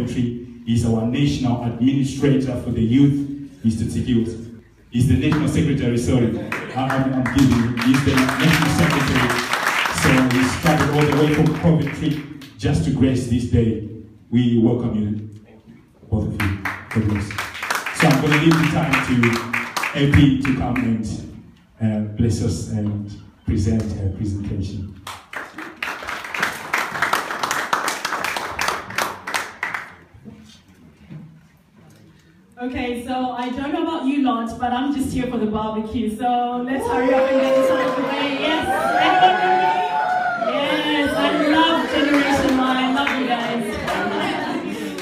Coventry. He's our national administrator for the youth, Mr. Tsikiut. He's the national secretary, sorry. I'm kidding you. He's the national secretary. So he started all the way from Coventry just to grace this day. We welcome you, both of you. God bless. So I'm going to leave the time to AP to come and bless us and present her presentation. Okay, so I don't know about you lot, but I'm just here for the barbecue. So let's hurry up and get this out of the way. Yes, anyone ready? Yes, I love Generation Y. I love you guys.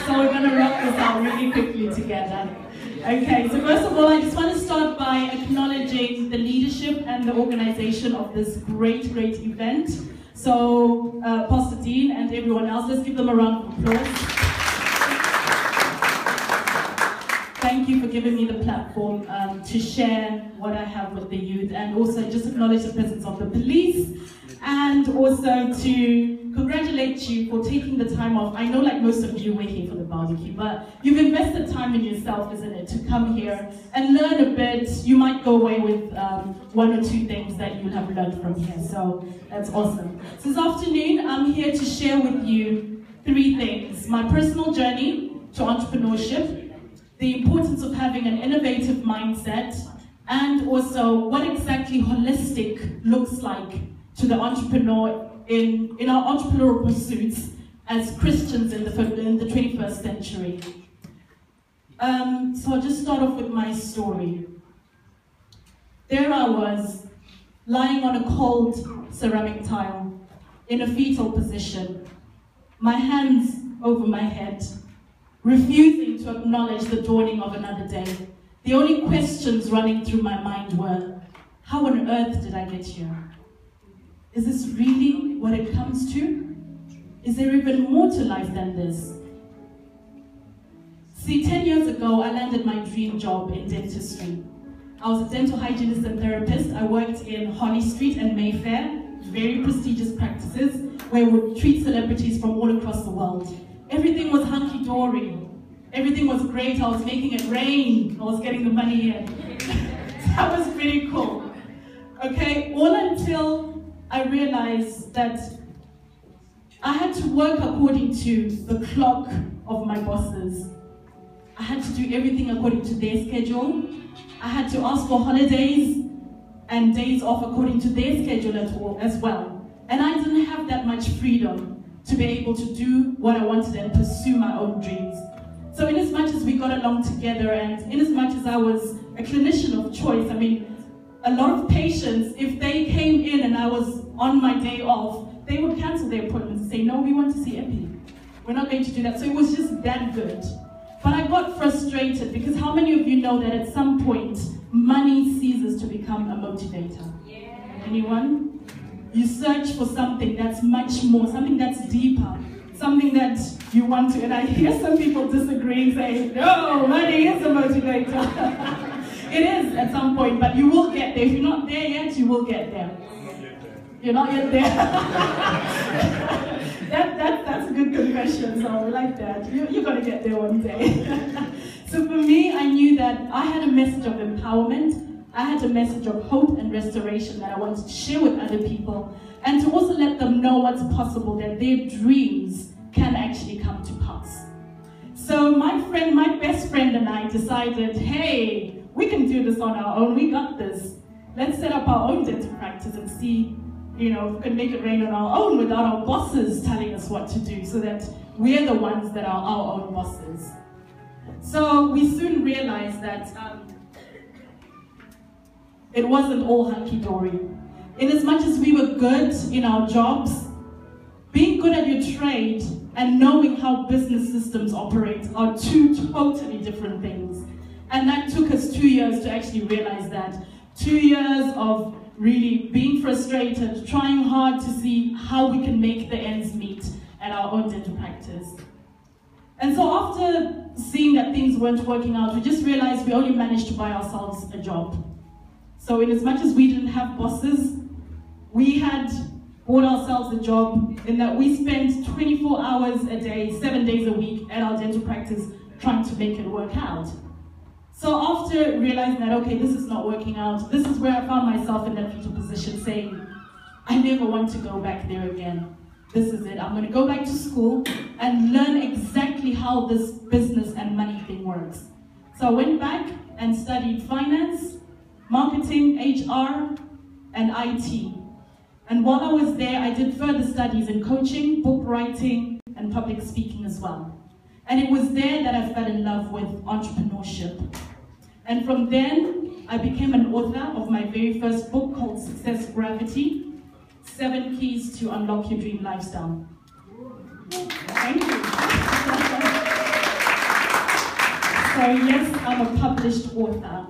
So we're gonna rock this out really quickly together. Okay, so first of all, I just want to start by acknowledging the leadership and the organization of this great event. So Pastor Dean and everyone else, let's give them a round of applause. Thank you for giving me the platform to share what I have with the youth, and also just acknowledge the presence of the police, and also to congratulate you for taking the time off. I know like most of you were here for the barbecue, but you've invested time in yourself, isn't it, to come here and learn a bit. You might go away with one or two things that you'll have learned from here, so that's awesome. So this afternoon, I'm here to share with you 3 things: my personal journey to entrepreneurship, the importance of having an innovative mindset, and also what exactly holistic looks like to the entrepreneur in our entrepreneurial pursuits as Christians in the 21st century. So I'll just start off with my story. There I was, lying on a cold ceramic tile, in a fetal position, my hands over my head, refusing to acknowledge the dawning of another day. The only questions running through my mind were, how on earth did I get here? Is this really what it comes to? Is there even more to life than this? See, 10 years ago, I landed my dream job in dentistry. I was a dental hygienist and therapist. I worked in Holly Street and Mayfair, very prestigious practices, where we would treat celebrities from all across the world. Everything was hunky-dory. Everything was great. I was making it rain. I was getting the money in. That was pretty cool. Okay, all until I realized that I had to work according to the clock of my bosses. I had to do everything according to their schedule. I had to ask for holidays and days off according to their schedule as well. And I didn't have that much freedom to be able to do what I wanted and pursue my own dreams. So in as much as we got along together, and in as much as I was a clinician of choice, I mean, a lot of patients, if they came in and I was on my day off, they would cancel their appointments and say, no, we want to see Epi. We're not going to do that. So it was just that good. But I got frustrated, because how many of you know that at some point, money ceases to become a motivator? Yeah. Anyone? You search for something that's much more, something that's deeper, something that you want to, and I hear some people disagreeing, saying, no, money is a motivator. It is at some point, but you will get there. If you're not there yet, you will get there. You're not yet there. That's a good confession, so I like that. You're going to get there one day. So for me, I knew that I had a message of empowerment. I had a message of hope and restoration that I wanted to share with other people, and to also let them know what's possible, that their dreams can actually come to pass. So my best friend and I decided, hey, we can do this on our own, we got this. Let's set up our own dental practice and see, if we can make it rain on our own without our bosses telling us what to do, so that we're the ones that are our own bosses. So we soon realized that it wasn't all hunky-dory. In as much as we were good in our jobs, being good at your trade and knowing how business systems operate are 2 totally different things. And that took us 2 years to actually realize that. 2 years of really being frustrated, trying hard to see how we can make the ends meet at our own dental practice. And so after seeing that things weren't working out, we just realized we only managed to buy ourselves a job. So in as much as we didn't have bosses, we had bought ourselves a job in that we spent 24 hours a day, 7 days a week at our dental practice trying to make it work out. So after realizing that, okay, this is not working out, this is where I found myself in that fetal position saying, I never want to go back there again. This is it. I'm going to go back to school and learn exactly how this business and money thing works. So I went back and studied finance, marketing, HR, and IT. And while I was there, I did further studies in coaching, book writing, and public speaking as well. And it was there that I fell in love with entrepreneurship. And from then, I became an author of my very first book called Success Gravity, 7 Keys to Unlock Your Dream Lifestyle. Thank you. So yes, I'm a published author.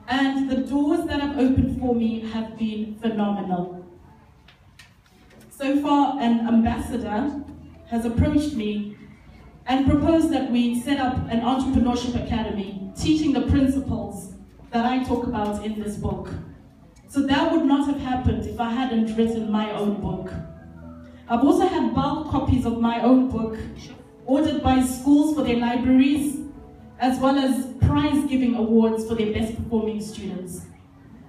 And the doors that have opened for me have been phenomenal. So far, an ambassador has approached me and proposed that we set up an entrepreneurship academy, teaching the principles that I talk about in this book. So that would not have happened if I hadn't written my own book. I've also had bulk copies of my own book ordered by schools for their libraries, as well as prize-giving awards for their best performing students.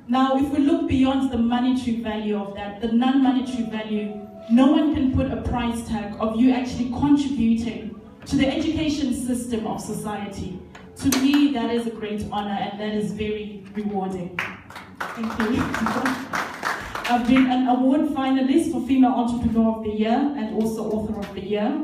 Now, if we look beyond the monetary value of that, the non-monetary value, no one can put a price tag of you actually contributing to the education system of society. To me, that is a great honor and that is very rewarding. Thank you. I've been an award finalist for Female Entrepreneur of the Year and also Author of the Year.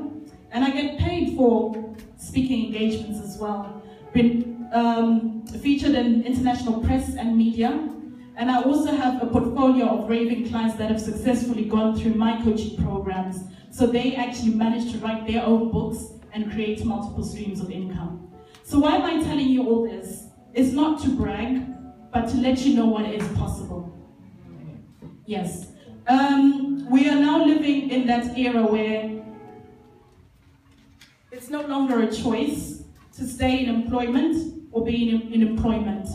And I get paid for speaking engagements as well. Been featured in international press and media. And I also have a portfolio of raving clients that have successfully gone through my coaching programs. So they actually managed to write their own books and create multiple streams of income. So why am I telling you all this? It's not to brag, but to let you know what is possible. Yes. We are now living in that era where it's no longer a choice to stay in employment or be in employment.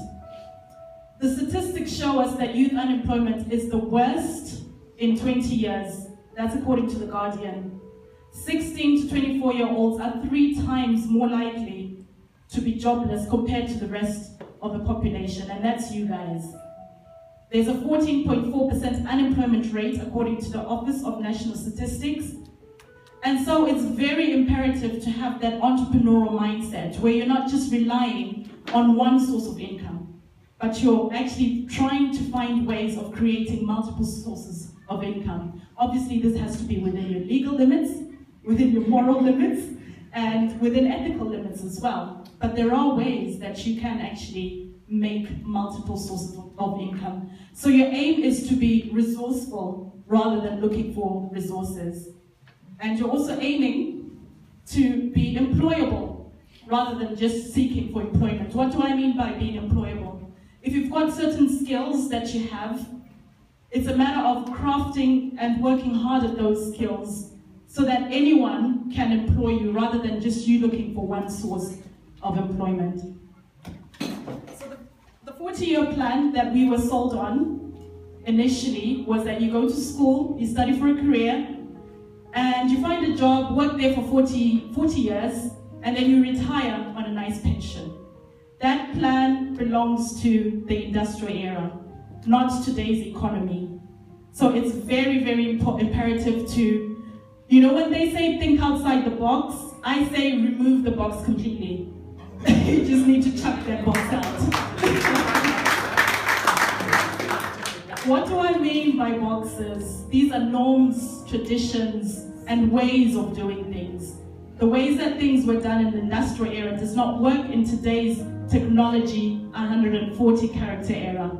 The statistics show us that youth unemployment is the worst in 20 years. That's according to The Guardian. 16 to 24-year-olds are 3 times more likely to be jobless compared to the rest of the population, and that's you guys. There's a 14.4% unemployment rate according to the Office of National Statistics. And so it's very imperative to have that entrepreneurial mindset where you're not just relying on one source of income, but you're actually trying to find ways of creating multiple sources of income. Obviously, this has to be within your legal limits, within your moral limits, and within ethical limits as well. But there are ways that you can actually make multiple sources of income. So your aim is to be resourceful rather than looking for resources. And you're also aiming to be employable rather than just seeking for employment. What do I mean by being employable? If you've got certain skills that you have, it's a matter of crafting and working hard at those skills so that anyone can employ you rather than just you looking for one source of employment. So the 40-year plan that we were sold on initially was that you go to school, you study for a career, and you find a job, work there for 40 years, and then you retire on a nice pension. That plan belongs to the industrial era, not today's economy. So it's very, very imperative to, you know, when they say think outside the box, I say remove the box completely. You just need to chuck that box out. What do I mean by boxes? These are norms, traditions, and ways of doing things. The ways that things were done in the industrial era does not work in today's technology 140 character era.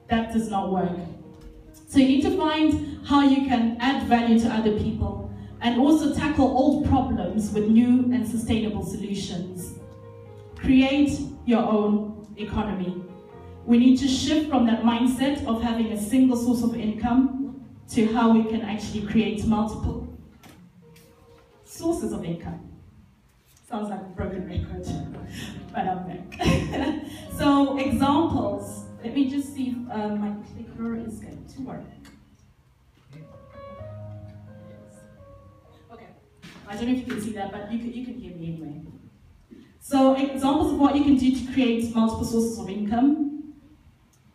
That does not work. So you need to find how you can add value to other people and also tackle old problems with new and sustainable solutions. Create your own economy. We need to shift from that mindset of having a single source of income to how we can actually create multiple sources of income. Sounds like a broken record, but I'm back. So examples. Let me just see if my clicker is going to work. I don't know if you can see that, but you can hear me anyway. So examples of what you can do to create multiple sources of income.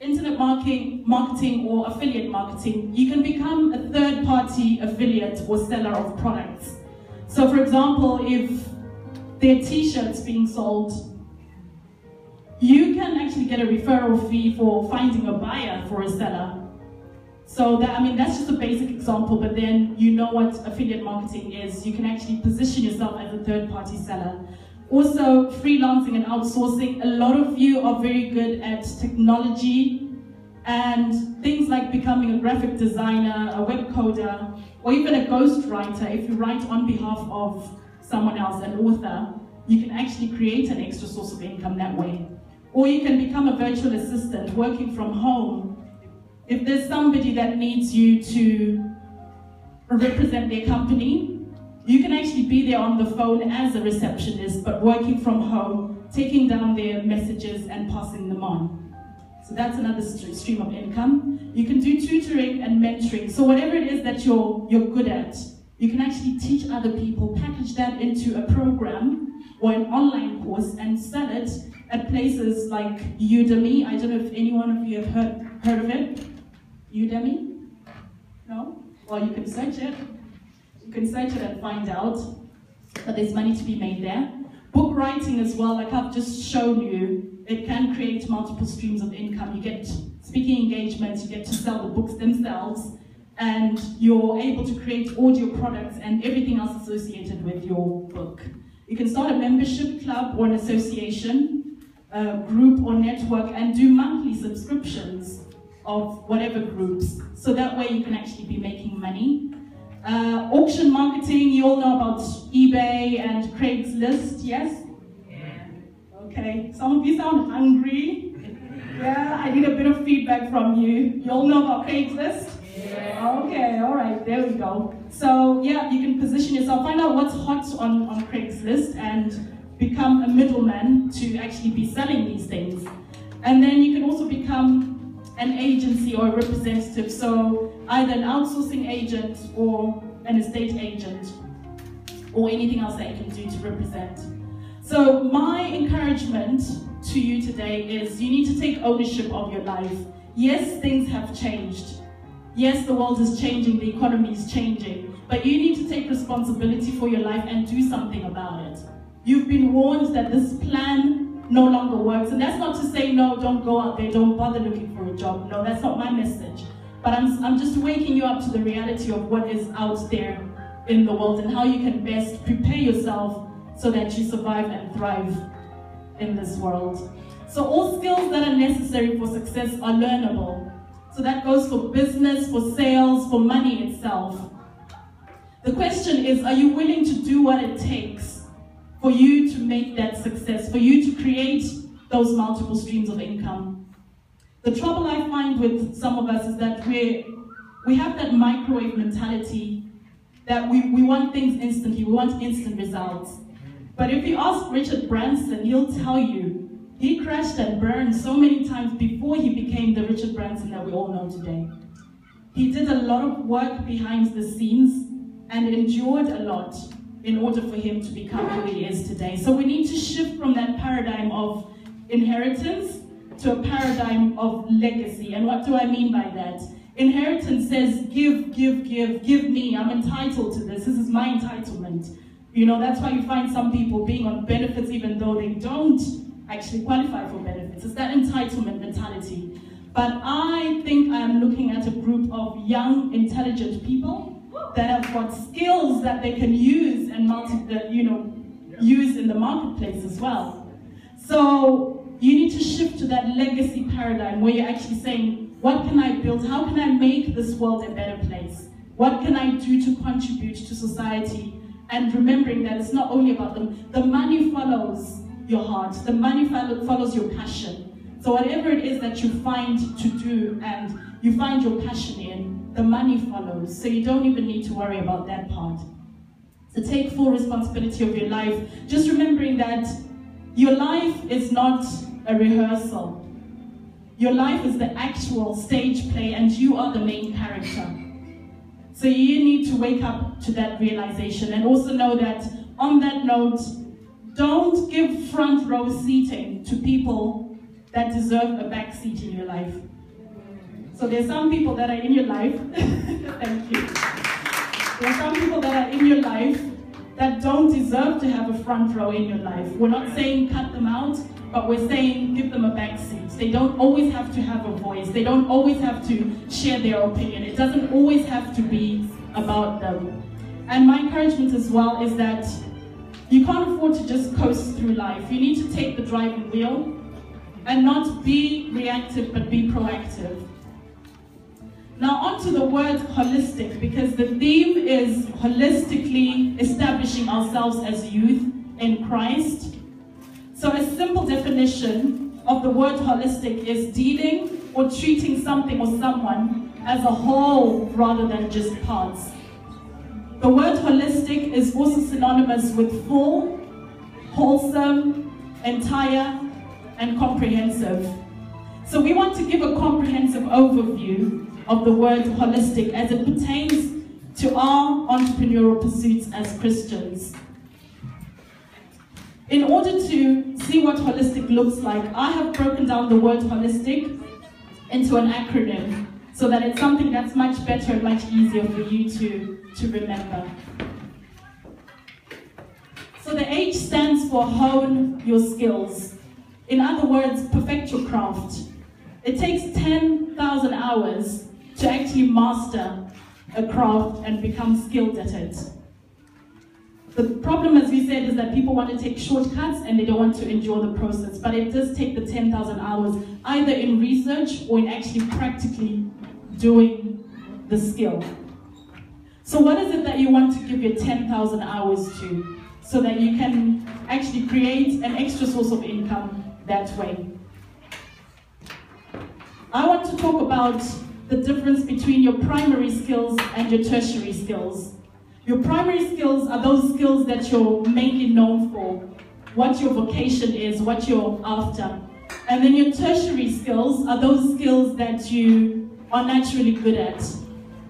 Internet marketing or affiliate marketing. You can become a third-party affiliate or seller of products. So for example, if there are t-shirts being sold, you can actually get a referral fee for finding a buyer for a seller. So that, I mean, that's just a basic example, but then you know what affiliate marketing is. You can actually position yourself as a third-party seller. Also, freelancing and outsourcing. A lot of you are very good at technology and things like becoming a graphic designer, a web coder, or even a ghostwriter. If you write on behalf of someone else, an author, you can actually create an extra source of income that way. Or you can become a virtual assistant working from home. If there's somebody that needs you to represent their company, you can actually be there on the phone as a receptionist, but working from home, taking down their messages and passing them on. So that's another stream of income. You can do tutoring and mentoring. So whatever it is that you're good at, you can actually teach other people, package that into a program or an online course and sell it at places like Udemy. I don't know if any one of you have heard of it. Udemy? No? Well, you can search it. You can search it and find out. But there's money to be made there. Book writing as well, like I've just shown you, it can create multiple streams of income. You get speaking engagements, you get to sell the books themselves, and you're able to create audio products and everything else associated with your book. You can start a membership club or an association, a group or network, and do monthly subscriptions of whatever groups. So that way you can actually be making money. Auction marketing, you all know about eBay and Craigslist, yes? Okay, some of you sound hungry. Yeah, I need a bit of feedback from you. You all know about Craigslist? Yeah. Okay, all right, there we go. So yeah, you can position yourself, find out what's hot on Craigslist and become a middleman to actually be selling these things. And then you can also become an agency or a representative, so either an outsourcing agent or an estate agent or anything else that you can do to represent. So my encouragement to you today is you need to take ownership of your life. Yes, things have changed. Yes, the world is changing, the economy is changing, but you need to take responsibility for your life and do something about it. You've been warned that this plan no longer works, and that's not to say, no, don't go out there, don't bother looking for a job. No, that's not my message. But I'm just waking you up to the reality of what is out there in the world and how you can best prepare yourself so that you survive and thrive in this world. So all skills that are necessary for success are learnable. So that goes for business, for sales, for money itself. The question is, are you willing to do what it takes for you to make that success, for you to create those multiple streams of income? The trouble I find with some of us is that we have that microwave mentality that we want things instantly, we want instant results. But if you ask Richard Branson, he'll tell you, he crashed and burned so many times before he became the Richard Branson that we all know today. He did a lot of work behind the scenes and endured a lot in order for him to become who he is today. So we need to shift from that paradigm of inheritance to a paradigm of legacy. And what do I mean by that? Inheritance says, give me, I'm entitled to this is my entitlement. You know, that's why you find some people being on benefits even though they don't actually qualify for benefits. It's that entitlement mentality. But I think I'm looking at a group of young, intelligent people that have got skills that they can use and use in the marketplace as well. So you need to shift to that legacy paradigm where you're actually saying, what can I build? How can I make this world a better place? What can I do to contribute to society? And remembering that it's not only about them. The money follows your heart. The money follows your passion. So whatever it is that you find to do and you find your passion in, the money follows. So you don't even need to worry about that part. So take full responsibility of your life. Just remembering that your life is not a rehearsal. Your life is the actual stage play and you are the main character. So you need to wake up to that realization, and also know that, on that note, don't give front row seating to people that deserve a back seat in your life. So there's some people that are in your life, thank you. There are some people that are in your life that don't deserve to have a front row in your life. We're not saying cut them out, but we're saying give them a back seat. They don't always have to have a voice. They don't always have to share their opinion. It doesn't always have to be about them. And my encouragement as well is that you can't afford to just coast through life. You need to take the driving wheel and not be reactive, but be proactive. Now on to the word holistic, because the theme is holistically establishing ourselves as youth in Christ. So a simple definition of the word holistic is dealing or treating something or someone as a whole rather than just parts. The word holistic is also synonymous with full, wholesome, entire, and comprehensive. So we want to give a comprehensive overview of the word holistic as it pertains to our entrepreneurial pursuits as Christians. In order to see what holistic looks like, I have broken down the word holistic into an acronym so that it's something that's much better and much easier for you to remember. So the H stands for hone your skills. In other words, perfect your craft. It takes 10,000 hours to actually master a craft and become skilled at it. The problem, as we said, is that people want to take shortcuts and they don't want to endure the process. But it does take the 10,000 hours, either in research or in actually practically doing the skill. So what is it that you want to give your 10,000 hours to, so that you can actually create an extra source of income that way? I want to talk about the difference between your primary skills and your tertiary skills. Your primary skills are those skills that you're mainly known for, what your vocation is, what you're after. And then your tertiary skills are those skills that you are naturally good at.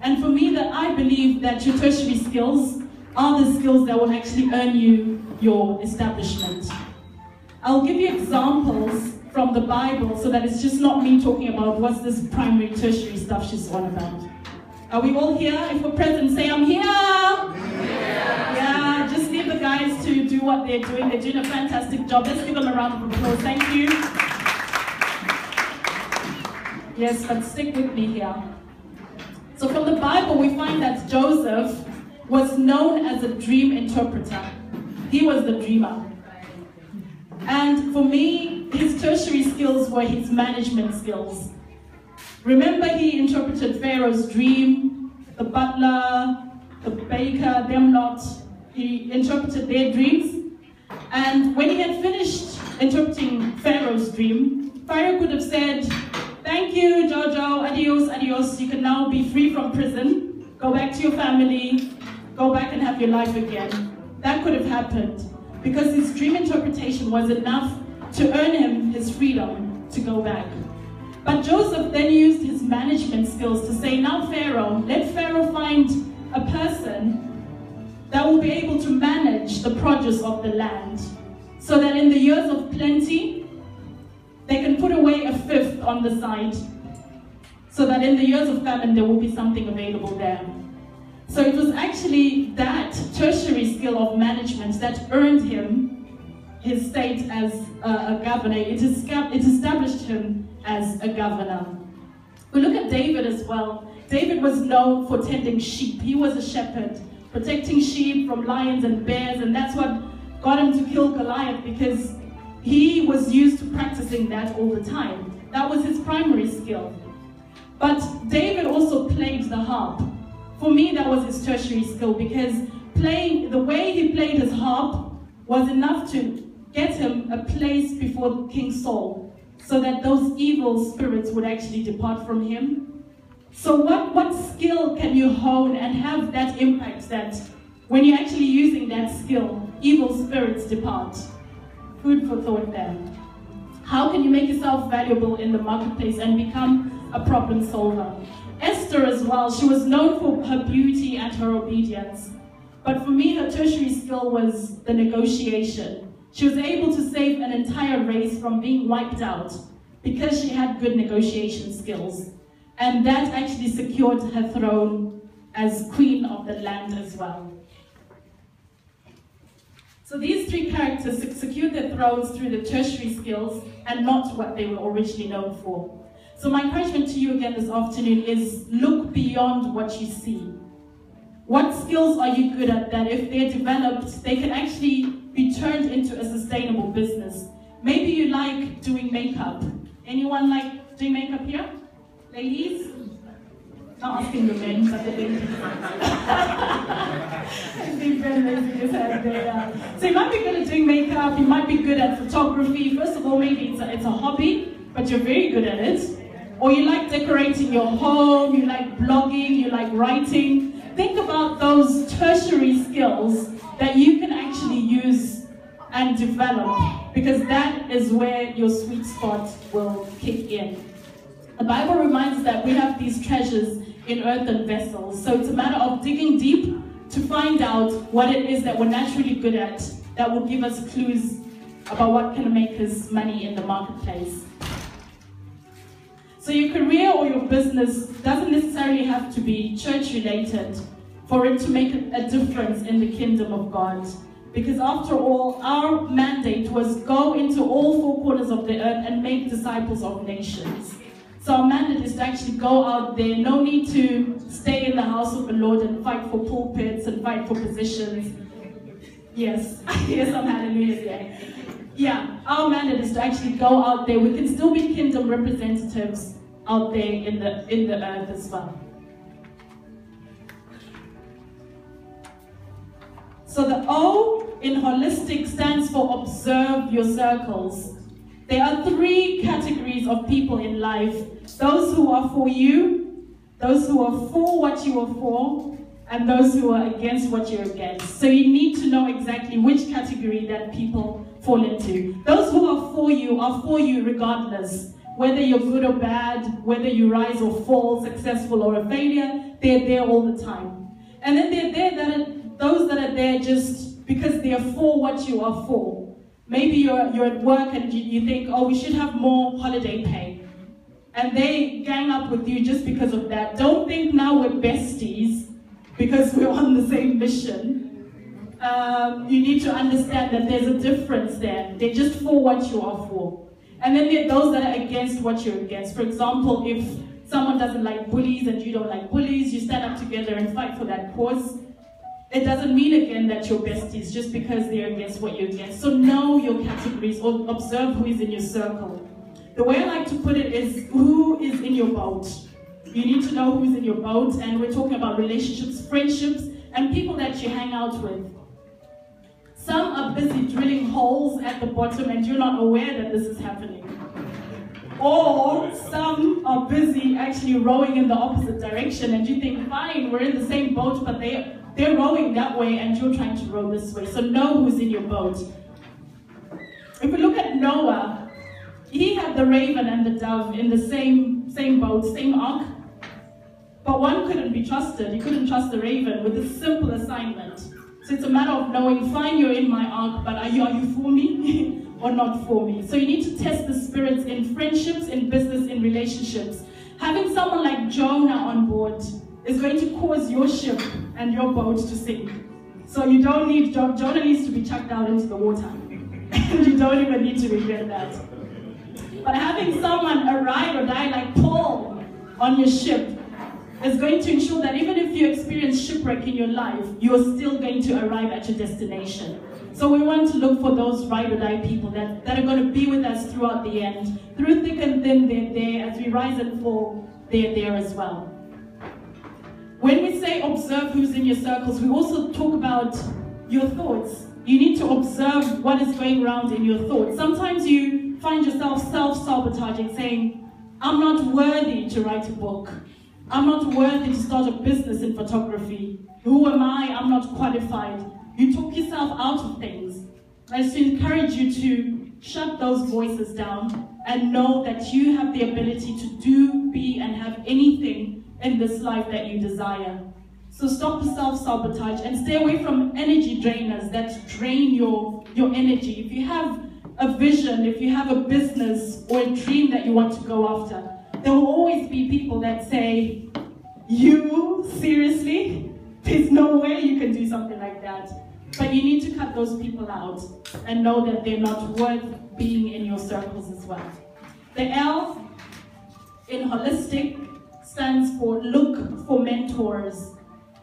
And for me, that I believe that your tertiary skills are the skills that will actually earn you your establishment. I'll give you examples from the Bible so that it's just not me talking about what's this primary, tertiary stuff she's on about. Are we all here? If we're present, say I'm here. Yeah, just leave the guys to do what they're doing. They're doing a fantastic job. Let's give them a round of applause. Thank you. Yes, but stick with me here. So from the Bible, we find that Joseph was known as a dream interpreter. He was the dreamer. And for me, his tertiary skills were his management skills. Remember, he interpreted Pharaoh's dream, the butler, the baker, them lot. He interpreted their dreams. And when he had finished interpreting Pharaoh's dream, Pharaoh could have said, "Thank you, Jojo, adios, adios. You can now be free from prison. Go back to your family. Go back and have your life again." That could have happened because his dream interpretation was enough to earn him his freedom to go back. But Joseph then used his management skills to say, "Now Pharaoh, let Pharaoh find a person that will be able to manage the produce of the land, so that in the years of plenty, they can put away a fifth on the side, so that in the years of famine, there will be something available there." So it was actually that tertiary skill of management that earned him his state as a governor. It established him as a governor. We look at David as well. David was known for tending sheep. He was a shepherd, protecting sheep from lions and bears, and that's what got him to kill Goliath, because he was used to practicing that all the time. That was his primary skill. But David also played the harp. For me, that was his tertiary skill, because the way he played his harp was enough to get him a place before King Saul, so that those evil spirits would actually depart from him. So what skill can you hone and have that impact that when you're actually using that skill, evil spirits depart? Food for thought there. How can you make yourself valuable in the marketplace and become a problem solver? S Esther as well, she was known for her beauty and her obedience. But for me, her tertiary skill was the negotiation. She was able to save an entire race from being wiped out because she had good negotiation skills. And that actually secured her throne as queen of the land as well. So these three characters secured their thrones through the tertiary skills and not what they were originally known for. So my encouragement to you again this afternoon is look beyond what you see. What skills are you good at that if they're developed, they can actually be turned into a sustainable business? Maybe you like doing makeup. Anyone like doing makeup here? Ladies? Not asking the men, but the ladies. So you might be good at doing makeup, you might be good at photography. First of all, maybe it's a hobby, but you're very good at it. Or you like decorating your home, you like blogging, you like writing. Think about those tertiary skills that you can actually use and develop, because that is where your sweet spot will kick in. The Bible reminds us that we have these treasures in earthen vessels, so it's a matter of digging deep to find out what it is that we're naturally good at that will give us clues about what can make us money in the marketplace. So your career or your business doesn't necessarily have to be church related for it to make a difference in the kingdom of God. Because after all, our mandate was go into all four corners of the earth and make disciples of nations. So our mandate is to actually go out there. No need to stay in the house of the Lord and fight for pulpits and fight for positions. Yes, yes, I'm hallelujah there. Yeah, our mandate is to actually go out there. We can still be kingdom representatives out there in the earth as well. So the O in holistic stands for observe your circles. There are three categories of people in life. Those who are for you, those who are for what you are for, and those who are against what you're against. So you need to know exactly which category that people fall into. Those who are for you regardless. Whether you're good or bad, whether you rise or fall, successful or a failure, they're there all the time. And then those that are there just because they're for what you are for. Maybe you're at work and you think, oh, we should have more holiday pay. And they gang up with you just because of that. Don't think now we're besties because we're on the same mission. You need to understand that there's a difference there. They're just for what you are for. And then there are those that are against what you're against. For example, if someone doesn't like bullies and you don't like bullies, you stand up together and fight for that cause. It doesn't mean again that you're besties just because they're against what you're against. So know your categories or observe who is in your circle. The way I like to put it is who is in your boat. You need to know who's in your boat, and we're talking about relationships, friendships, and people that you hang out with. Some are busy drilling holes at the bottom and you're not aware that this is happening. Or some are busy actually rowing in the opposite direction and you think, fine, we're in the same boat, but they're rowing that way and you're trying to row this way. So know who's in your boat. If we look at Noah, he had the raven and the dove in the same boat, same ark. But one couldn't be trusted. You couldn't trust the raven with a simple assignment. So it's a matter of knowing, fine, you're in my ark, but are you for me or not for me? So you need to test the spirits in friendships, in business, in relationships. Having someone like Jonah on board is going to cause your ship and your boat to sink. So you don't need, Jonah needs to be chucked down into the water. And you don't even need to regret that. But having someone, a ride or die like Paul on your ship, is going to ensure that even if you experience shipwreck in your life, you're still going to arrive at your destination. So we want to look for those ride or die people that are going to be with us throughout the end. Through thick and thin, they're there. As we rise and fall, they're there as well. When we say observe who's in your circles, we also talk about your thoughts. You need to observe what is going around in your thoughts. Sometimes you find yourself self-sabotaging, saying, I'm not worthy to write a book. I'm not worthy to start a business in photography. Who am I? I'm not qualified. You talk yourself out of things. I just encourage you to shut those voices down and know that you have the ability to do, be, and have anything in this life that you desire. So stop the self-sabotage and stay away from energy drainers that drain your energy. If you have a vision, if you have a business or a dream that you want to go after, there will always be people that say, you, seriously? There's no way you can do something like that. But you need to cut those people out and know that they're not worth being in your circles as well. The L in holistic stands for look for mentors.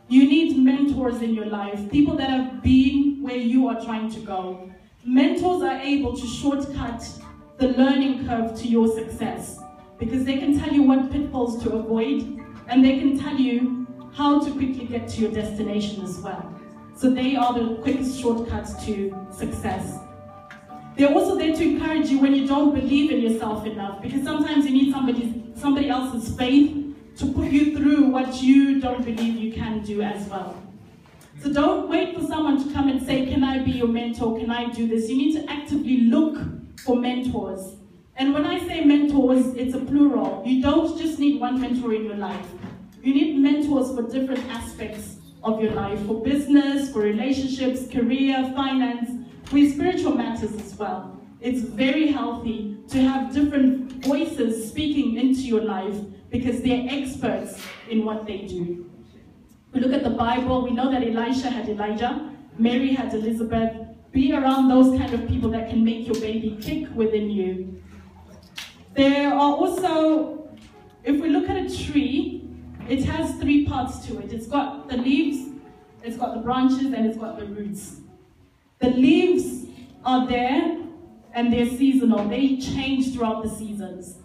You need mentors in your life, people that have been where you are trying to go. Mentors are able to shortcut the learning curve to your success because they can tell you what pitfalls to avoid and they can tell you how to quickly get to your destination as well. So they are the quickest shortcuts to success. They're also there to encourage you when you don't believe in yourself enough, because sometimes you need somebody else's faith to put you through what you don't believe you can do as well. So don't wait for someone to come and say, can I be your mentor, can I do this? You need to actively look for mentors. And when I say mentors, it's a plural. You don't just need one mentor in your life. You need mentors for different aspects of your life, for business, for relationships, career, finance, for spiritual matters as well. It's very healthy to have different voices speaking into your life because they're experts in what they do. We look at the Bible, we know that Elisha had Elijah, Mary had Elizabeth. Be around those kind of people that can make your baby kick within you. There are also, if we look at a tree, it has three parts to it. It's got the leaves, it's got the branches, and it's got the roots. The leaves are there, and they're seasonal. They change throughout the seasons.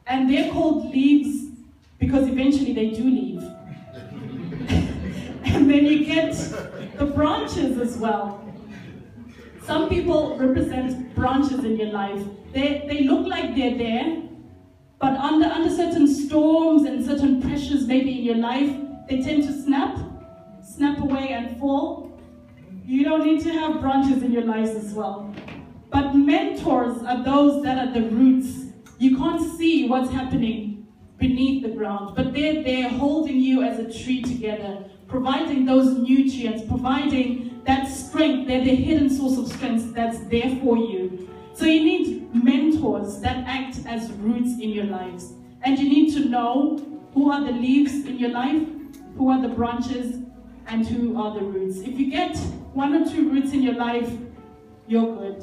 And they're called leaves because eventually they do leave. And then you get the branches as well. Some people represent branches in your life. They look like they're there, but under certain storms and certain pressures maybe in your life, they tend to snap away and fall. You don't need to have branches in your lives as well. But mentors are those that are the roots. You can't see what's happening beneath the ground, but they're there holding you as a tree together, providing those nutrients, providing that strength. They're the hidden source of strength that's there for you. So you need mentors that act as roots in your lives. And you need to know who are the leaves in your life, who are the branches, and who are the roots. If you get one or two roots in your life, you're good.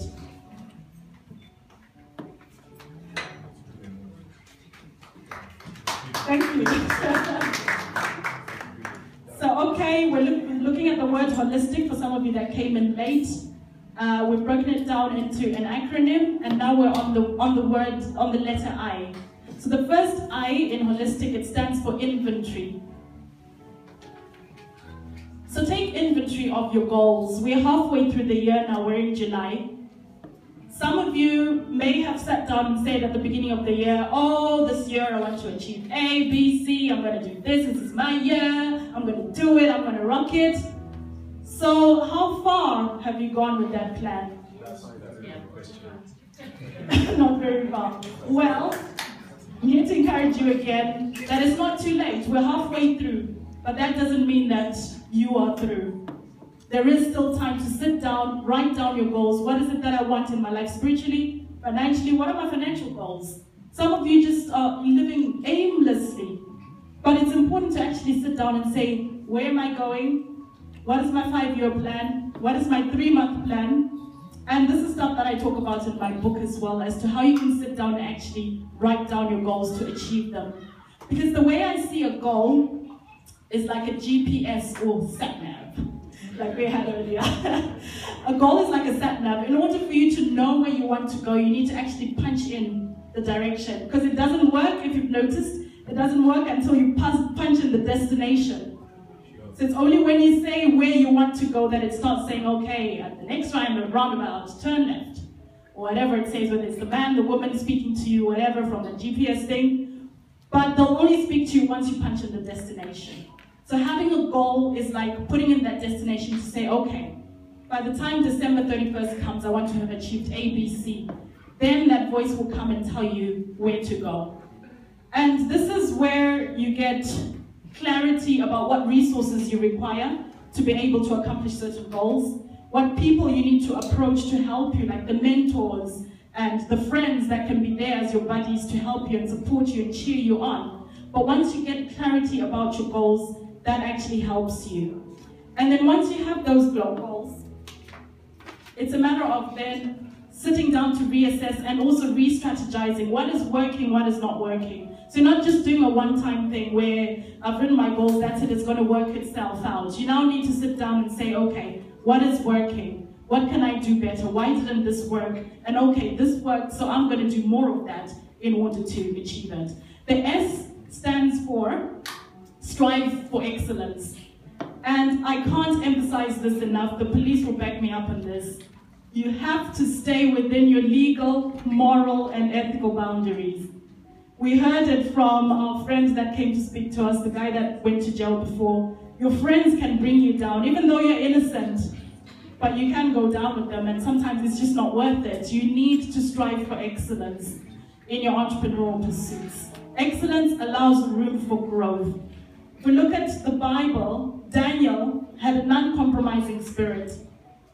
Thank you. So, okay, we're looking at the word holistic for some of you that came in late. We've broken it down into an acronym, and now we're on the letter I. So the first I in holistic, it stands for inventory. So take inventory of your goals. We're halfway through the year now, we're in July. Some of you may have sat down and said at the beginning of the year, oh, this year I want to achieve A, B, C, I'm going to do this is my year, I'm going to do it, I'm going to rock it. So how far have you gone with that plan? Not very far. Well, I need to encourage you again that it's not too late. We're halfway through, but that doesn't mean that you are through. There is still time to sit down, write down your goals. What is it that I want in my life spiritually, financially? What are my financial goals? Some of you just are living aimlessly. But it's important to actually sit down and say, where am I going? What is my 5-year plan? What is my 3-month plan? And this is stuff that I talk about in my book as well, as to how you can sit down and actually write down your goals to achieve them. Because the way I see a goal is like a GPS or sat-nav, like we had earlier. A goal is like a sat-nav. In order for you to know where you want to go, you need to actually punch in the direction. Because it doesn't work, if you've noticed, it doesn't work until you punch in the destination. So it's only when you say where you want to go that it starts saying, okay, at the next roundabout, turn left. Or whatever it says, whether it's the man, the woman speaking to you, whatever, from the GPS thing. But they'll only speak to you once you punch in the destination. So having a goal is like putting in that destination to say, okay, by the time December 31st comes, I want to have achieved A, B, C. Then that voice will come and tell you where to go. And this is where you get clarity about what resources you require to be able to accomplish certain goals, what people you need to approach to help you, like the mentors and the friends that can be there as your buddies to help you and support you and cheer you on. But once you get clarity about your goals, that actually helps you. And then once you have those goals, it's a matter of then sitting down to reassess and also re-strategizing what is working, what is not working. So you're not just doing a one-time thing where I've written my goals, that's it, it's going to work itself out. You now need to sit down and say, okay, what is working? What can I do better? Why didn't this work? And okay, this worked, so I'm going to do more of that in order to achieve it. The S stands for strive for excellence. And I can't emphasize this enough, the police will back me up on this. You have to stay within your legal, moral, and ethical boundaries. We heard it from our friends that came to speak to us, the guy that went to jail before. Your friends can bring you down, even though you're innocent, but you can go down with them, and sometimes it's just not worth it. You need to strive for excellence in your entrepreneurial pursuits. Excellence allows room for growth. If we look at the Bible, Daniel had a non-compromising spirit.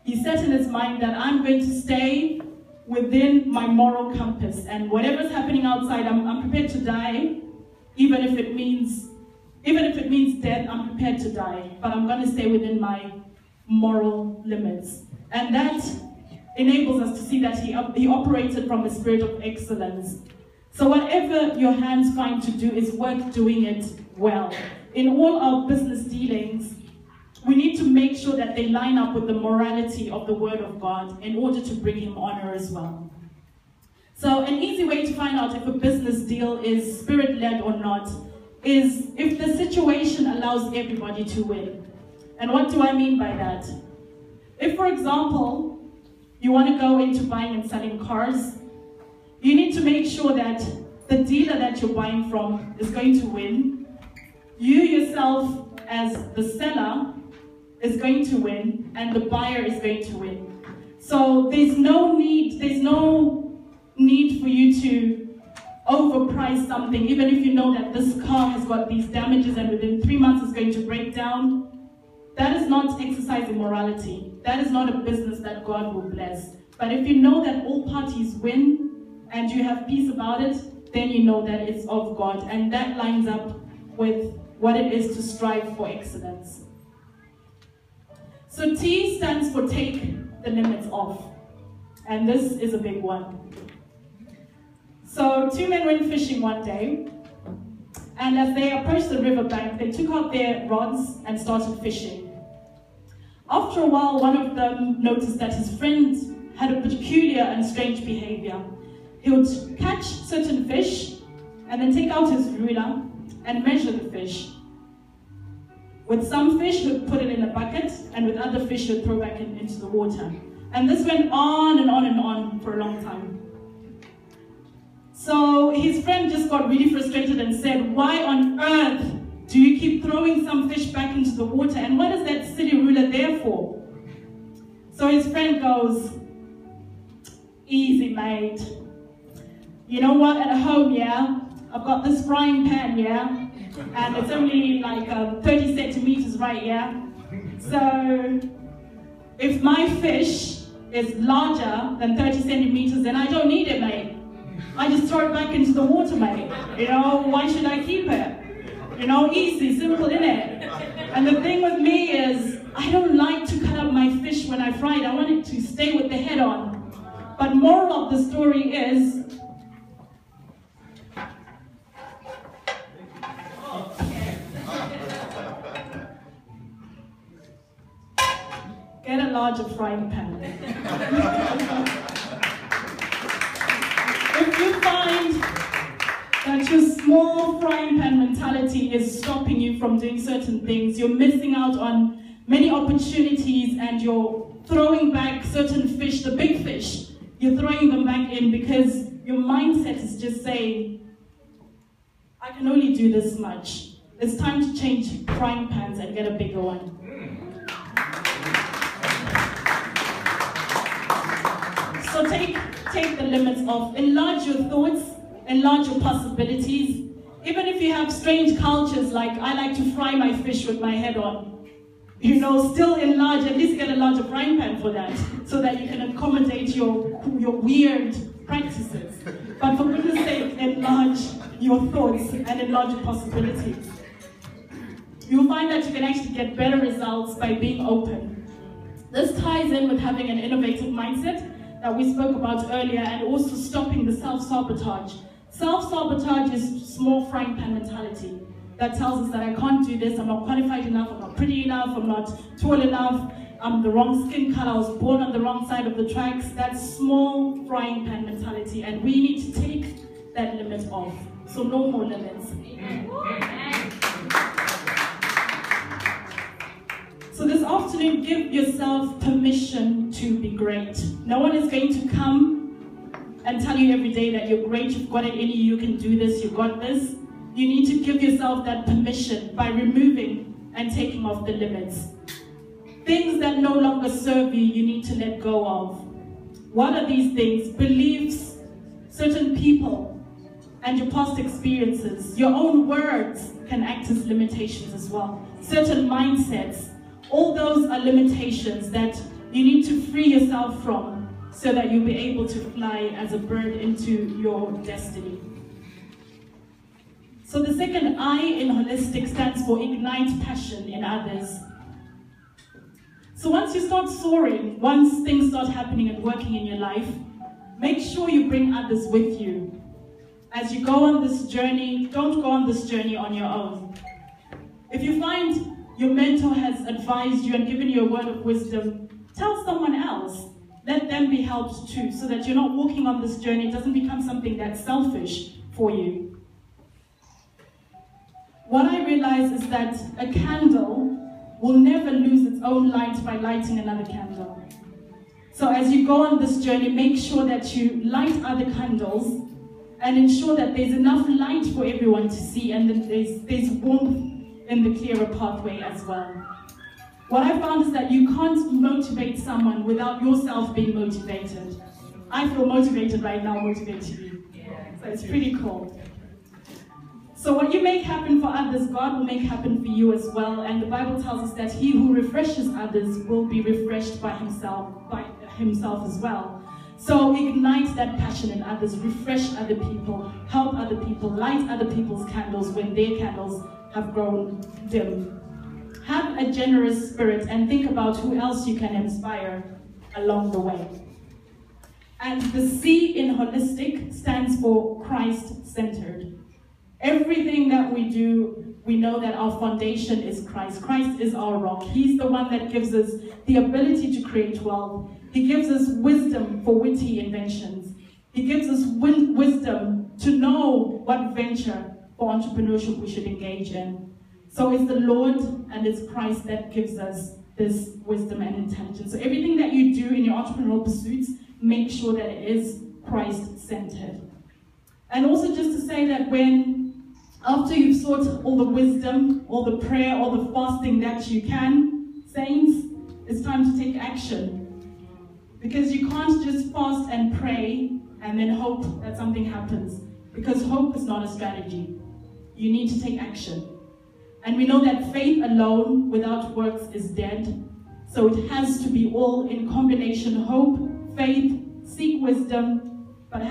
He set in his mind that I'm going to stay within my moral compass, and whatever's happening outside, I'm prepared to die, even if it means death, I'm prepared to die, but I'm going to stay within my moral limits. And that enables us to see that he operated from a spirit of excellence. So whatever your hands find to do is worth doing it well. In all our business dealings, we need to make sure that they line up with the morality of the Word of God in order to bring Him honor as well. So an easy way to find out if a business deal is spirit-led or not is if the situation allows everybody to win. And what do I mean by that? If, for example, you want to go into buying and selling cars, you need to make sure that the dealer that you're buying from is going to win. You yourself, as the seller, is going to win, and the buyer is going to win. So there's no need for you to overprice something, even if you know that this car has got these damages and within 3 months it's going to break down. That is not exercising morality. That is not a business that God will bless. But if you know that all parties win and you have peace about it, then you know that it's of God, and that lines up with what it is to strive for excellence. So T stands for take the limits off. And this is a big one. So 2 men went fishing one day, and as they approached the riverbank, they took out their rods and started fishing. After a while, one of them noticed that his friend had a peculiar and strange behavior. He would catch certain fish and then take out his ruler and measure the fish. With some fish, he would put it in a bucket, and with other fish, he would throw back into the water. And this went on and on and on for a long time. So his friend just got really frustrated and said, "Why on earth do you keep throwing some fish back into the water? And what is that silly ruler there for?" So his friend goes, "Easy, mate. You know what, at home, yeah, I've got this frying pan, yeah? And it's only like 30 centimeters, right, yeah? So if my fish is larger than 30 centimeters, then I don't need it, mate. I just throw it back into the water, mate. You know, why should I keep it? You know, easy, simple, innit? And the thing with me is, I don't like to cut up my fish when I fry it. I want it to stay with the head on. But moral of the story is, get a larger frying pan. If you find that your small frying pan mentality is stopping you from doing certain things, you're missing out on many opportunities, and you're throwing back certain fish, the big fish, you're throwing them back in because your mindset is just saying, I can only do this much. It's time to change frying pans and get a bigger one. So take the limits off. Enlarge your thoughts, enlarge your possibilities, Even if you have strange cultures, like I like to fry my fish with my head on, you know, still enlarge, at least get a larger frying pan for that, so that you can accommodate your weird practices. But for goodness sake, enlarge your thoughts and enlarge your possibilities. You'll find that you can actually get better results by being open. This ties in with having an innovative mindset that we spoke about earlier, and also stopping the self-sabotage. Self-sabotage is small frying pan mentality that tells us that I can't do this, I'm not qualified enough, I'm not pretty enough, I'm not tall enough, I'm the wrong skin color, I was born on the wrong side of the tracks. That's small frying pan mentality, and we need to take that limit off. So no more limits. So this afternoon, give yourself permission to be great. No one is going to come and tell you every day that you're great, you've got it in you, you can do this, you got this. You need to give yourself that permission by removing and taking off the limits. Things that no longer serve you, you need to let go of. What are these things? Beliefs, certain people, and your past experiences. Your own words can act as limitations as well. Certain mindsets, all those are limitations that you need to free yourself from so that you'll be able to fly as a bird into your destiny. So the second I in holistic stands for ignite passion in others. So once you start soaring, once things start happening and working in your life, make sure you bring others with you. As you go on this journey, don't go on this journey on your own. If you find your mentor has advised you and given you a word of wisdom, tell someone else. Let them be helped too, so that you're not walking on this journey. It doesn't become something that's selfish for you. What I realize is that a candle will never lose its own light by lighting another candle. So as you go on this journey, make sure that you light other candles and ensure that there's enough light for everyone to see, and that there's warmth in the clearer pathway as well. What I found is that you can't motivate someone without yourself being motivated. I feel motivated right now, motivating you. So it's pretty cool. So what you make happen for others, God will make happen for you as well. And the Bible tells us that he who refreshes others will be refreshed by himself as well. So ignite that passion in others, refresh other people, help other people, light other people's candles when their candles have grown dim. Have a generous spirit and think about who else you can inspire along the way. And the C in holistic stands for Christ-centered. Everything that we do, we know that our foundation is Christ. Christ is our rock. He's the one that gives us the ability to create wealth. He gives us wisdom for witty inventions. He gives us wisdom to know what venture for entrepreneurship we should engage in. So it's the Lord and it's Christ that gives us this wisdom and intelligence. So everything that you do in your entrepreneurial pursuits, make sure that it is Christ-centered. And also just to say that after you've sought all the wisdom, all the prayer, all the fasting that you can, saints, it's time to take action. Because you can't just fast and pray and then hope that something happens. Because hope is not a strategy. You need to take action. And we know that faith alone without works is dead. So it has to be all in combination: hope, faith, seek wisdom, but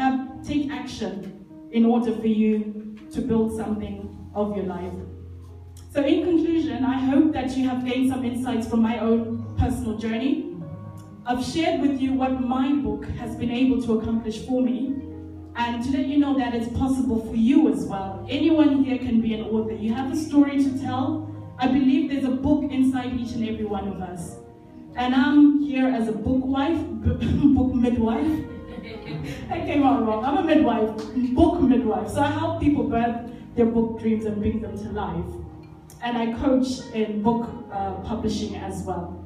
take action in order for you to build something of your life. So in conclusion, I hope that you have gained some insights from my own personal journey. I've shared with you what my book has been able to accomplish for me, and to let you know that it's possible for you as well. Anyone here can be an author. You have a story to tell. I believe there's a book inside each and every one of us. And I'm here as a book midwife. That came out wrong. I'm a midwife, book midwife. So I help people birth their book dreams and bring them to life. And I coach in book publishing as well.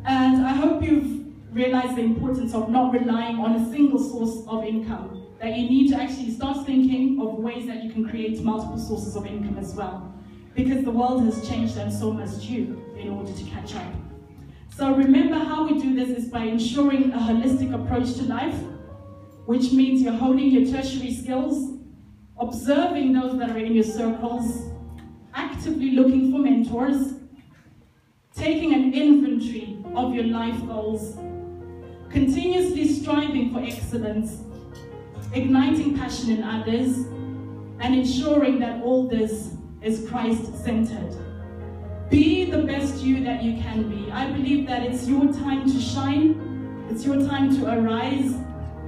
And I hope you've realized the importance of not relying on a single source of income, that you need to actually start thinking of ways that you can create multiple sources of income as well, because the world has changed and so must you in order to catch up. So remember, how we do this is by ensuring a holistic approach to life, which means you're honing your tertiary skills, observing those that are in your circles, actively looking for mentors, taking an inventory of your life goals, continuously striving for excellence, igniting passion in others, and ensuring that all this is Christ-centered. Be the best you that you can be. I believe that it's your time to shine, it's your time to arise,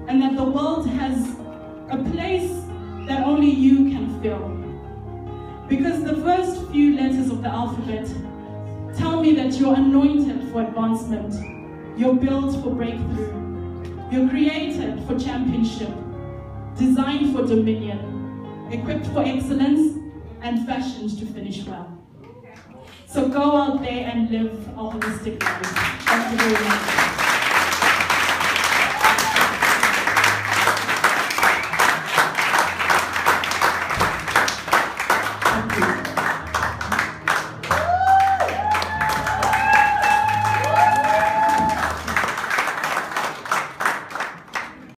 and that the world has a place that only you can fill. Because the first few letters of the alphabet tell me that you're anointed for advancement, you're built for breakthrough, you're created for championship, designed for dominion, equipped for excellence, and fashioned to finish well. So go out there and live a holistic life. Thank you very much.